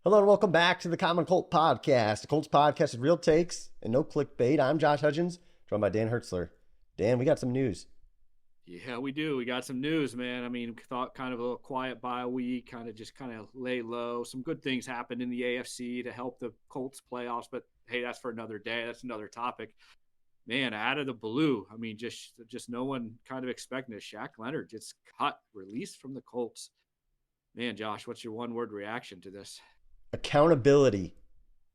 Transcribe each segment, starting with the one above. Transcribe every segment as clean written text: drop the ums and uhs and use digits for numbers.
Hello and welcome back to the Common Colt Podcast. The Colts Podcast is real takes and no clickbait. I'm Josh Hudgens, joined by Dan Hertzler. Dan, we got some news. Yeah, we do. We got some news, man. I mean, thought kind of a quiet bye week, kind of lay low. Some good things happened in the AFC to help the Colts playoffs, but hey, that's for another day. That's another topic. Man, out of the blue, I mean, just no one kind of expecting it. Shaq Leonard gets cut, released from the Colts. Man, Josh, what's your one word reaction to this? Accountability.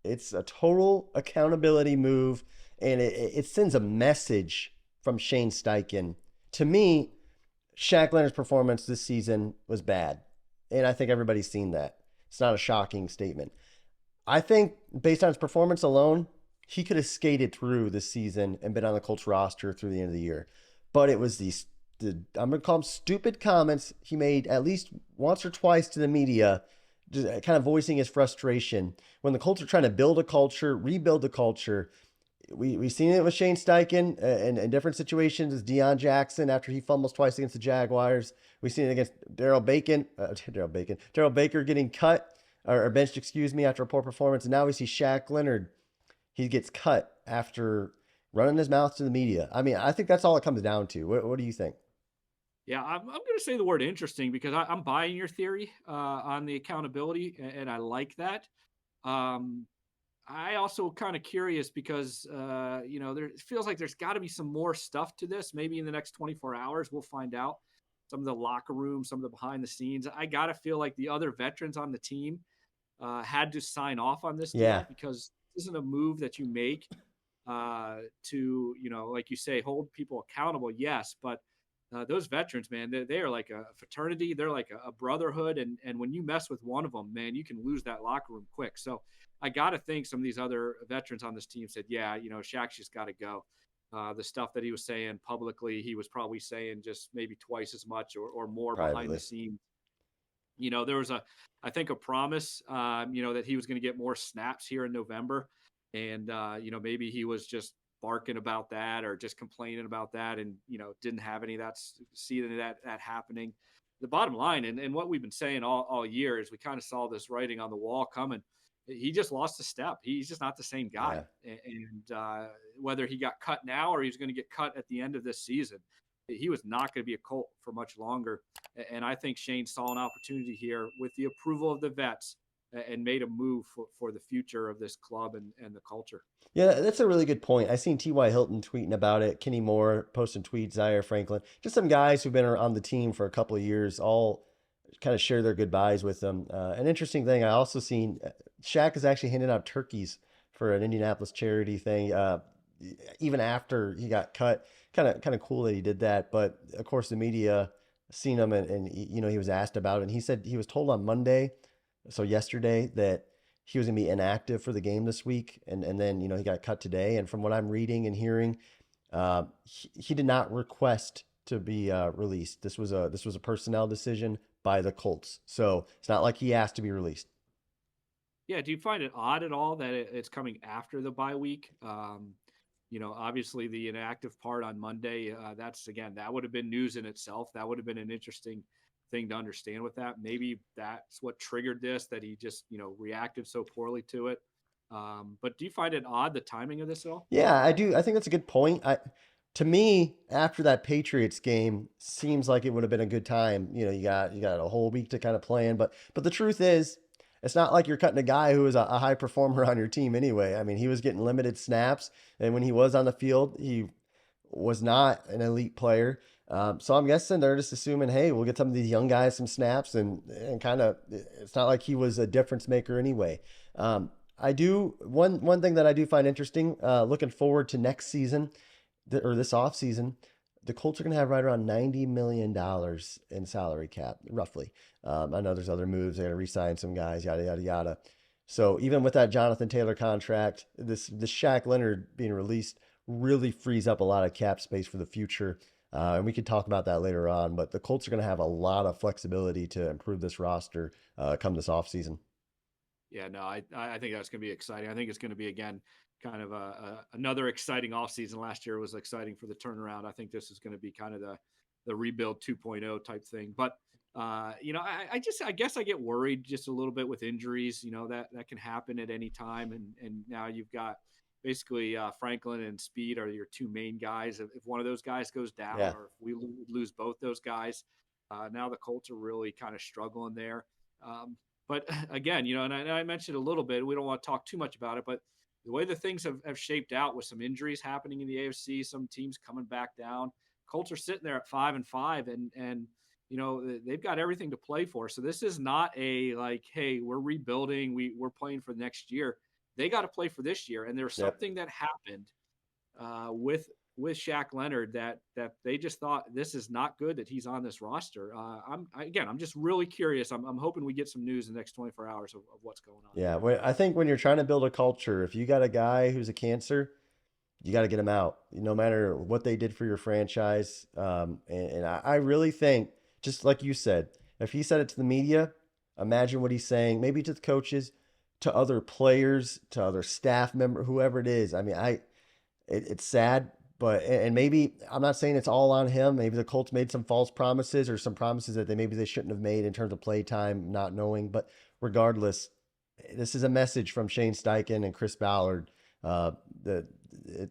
It's a total accountability move, and it sends a message from Shane Steichen. To me, Shaq Leonard's performance this season was bad, and I think everybody's seen that. It's not a shocking statement. I think based on his performance alone, he could have skated through this season and been on the Colts roster through the end of the year. But it was I'm going to call them stupid comments he made at least once or twice to the media, just kind of voicing his frustration. When the Colts are trying to build a culture, rebuild the culture, we've seen it with Shane Steichen in different situations as Deion Jackson after he fumbles twice against the Jaguars. We've seen it against Daryl Baker getting cut or benched, excuse me, after a poor performance. And now we see Shaq Leonard. He gets cut after running his mouth to the media. I mean, I think that's all it comes down to. What do you think? Yeah, I'm going to say the word interesting because I'm buying your theory on the accountability, and I like that. Um, I also kind of curious because there it feels like there's got to be some more stuff to this. Maybe in the next 24 hours, we'll find out some of the locker room, some of the behind the scenes. I got to feel like the other veterans on the team had to sign off on this Yeah, deal because this isn't a move that you make to, like you say, hold people accountable. Yes, but those veterans, man, they are like a fraternity. They're like a brotherhood. And when you mess with one of them, man, you can lose that locker room quick. So I got to think some of these other veterans on this team said, yeah, Shaq's just got to go. The stuff that he was saying publicly, he was probably saying just maybe twice as much or more behind the privately. scenes. There was I think, a promise, that he was going to get more snaps here in November. And, maybe he was just barking about that or just complaining about that and, didn't have any of that, see any of that happening. The bottom line, and what we've been saying all year is we kind of saw this writing on the wall coming. He just lost a step. He's just not the same guy. Yeah. And whether he got cut now or he's going to get cut at the end of this season, he was not going to be a Colt for much longer. And I think Shane saw an opportunity here with the approval of the vets and made a move for the future of this club and the culture. Yeah, that's a really good point. I seen T.Y. Hilton tweeting about it, Kenny Moore posting tweets, Zaire Franklin, just some guys who've been on the team for a couple of years, all kind of share their goodbyes with them. An interesting thing, I also seen Shaq is actually handing out turkeys for an Indianapolis charity thing, even after he got cut. Kind of cool that he did that. But of course, the media seen him and he was asked about it, and he said he was told on Monday, so yesterday, that he was going to be inactive for the game this week, and then he got cut today. And from what I'm reading and hearing, he did not request to be released. This was a personnel decision by the Colts, so it's not like he asked to be released. Yeah, do you find it odd at all that it's coming after the bye week? Obviously the inactive part on Monday, that's again, that would have been news in itself. That would have been an interesting thing to understand with that. Maybe that's what triggered this, that he just, reacted so poorly to it. But do you find it odd, the timing of this at all? Yeah, I do. I think that's a good point. To me, after that Patriots game, seems like it would have been a good time. You got a whole week to kind of plan, but the truth is, it's not like you're cutting a guy who is a high performer on your team anyway. I mean, he was getting limited snaps, and when he was on the field, he was not an elite player. So I'm guessing they're just assuming, hey, we'll get some of these young guys some snaps, and kind of, it's not like he was a difference maker anyway. I do one thing that I do find interesting, looking forward to next season, or this off season, the Colts are going to have right around $90 million in salary cap, roughly. I know there's other moves. They're going to re-sign some guys, yada, yada, yada. So even with that Jonathan Taylor contract, this Shaq Leonard being released really frees up a lot of cap space for the future. And we could talk about that later on. But the Colts are going to have a lot of flexibility to improve this roster come this offseason. Yeah, no, I think that's going to be exciting. I think it's going to be, again, kind of another exciting offseason. Last year was exciting for the turnaround. I think this is going to be kind of the rebuild 2.0 type thing. But I guess I get worried just a little bit with injuries. That can happen at any time, and now you've got basically Franklin and Speed are your two main guys. If one of those guys goes down, Yeah. or if we lose both those guys, now the Colts are really kind of struggling there. But again, and I mentioned a little bit. We don't want to talk too much about it, but the way the things have shaped out with some injuries happening in the AFC, some teams coming back down, Colts are sitting there at 5-5, and they've got everything to play for. So this is not a like, hey, we're rebuilding, we're playing for next year. They got to play for this year. And there's Yep. something that happened with Shaq Leonard that they just thought this is not good that he's on this roster. I'm just really curious. I'm hoping we get some news in the next 24 hours of what's going on. Yeah. I think when you're trying to build a culture, if you got a guy who's a cancer, you got to get him out, no matter what they did for your franchise. And I really think, just like you said, if he said it to the media, imagine what he's saying, maybe to the coaches, to other players, to other staff member, whoever it is. I mean, it's sad, but and maybe I'm not saying it's all on him. Maybe the Colts made some false promises or some promises that they shouldn't have made in terms of play time, not knowing. But regardless, this is a message from Shane Steichen and Chris Ballard. That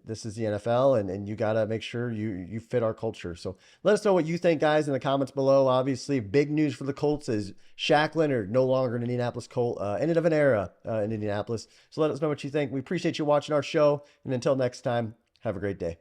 this is the NFL, and you got to make sure you fit our culture. So let us know what you think, guys, in the comments below. Obviously, big news for the Colts is Shaq Leonard no longer an Indianapolis Colt, ended of an era in Indianapolis. So let us know what you think. We appreciate you watching our show, and until next time, have a great day.